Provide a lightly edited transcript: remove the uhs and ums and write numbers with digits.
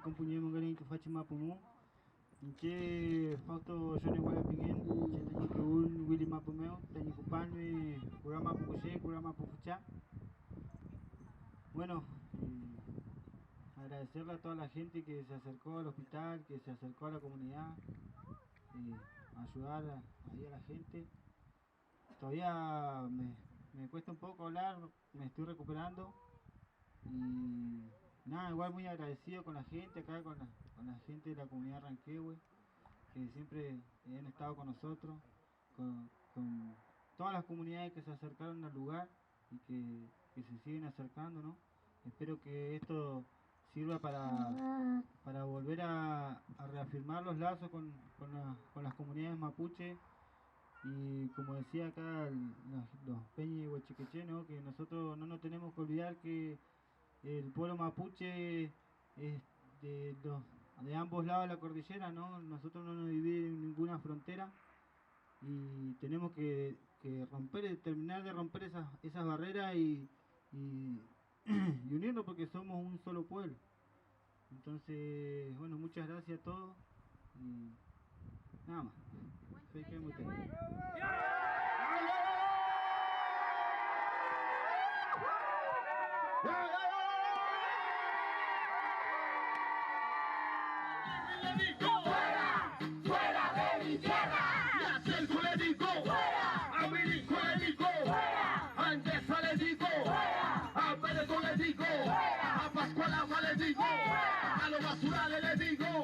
Compunyai mangaling tu faci mapumu. Inche Fausto Johnny Wala Pingen, inche tanyi que un Willy Mapumeo, tanyi cupanme, cura mapu cuché, cura mapu fucha. Bueno, agradecerle a toda la gente que se acercó al hospital, que se acercó a la comunidad, ayudar ahí a la gente. Todavía me cuesta un poco hablar, me estoy recuperando y nada, igual muy agradecido con la gente acá, con la gente de la comunidad Ranquehue, que siempre han estado con nosotros, con todas las comunidades que se acercaron al lugar y que se siguen acercando, ¿no? Espero que esto sirva para volver a reafirmar los lazos con las comunidades mapuche y como decía acá los peñi y huachiqueché, ¿no? Que nosotros no nos tenemos que olvidar que el pueblo mapuche es de ambos lados de la cordillera, ¿no? Nosotros no nos dividimos en ninguna frontera y tenemos que terminar de romper esas barreras y y unirnos porque somos un solo pueblo. Entonces, bueno, muchas gracias a todos y nada más. A Pascual Agua le digo, a los basurales le digo.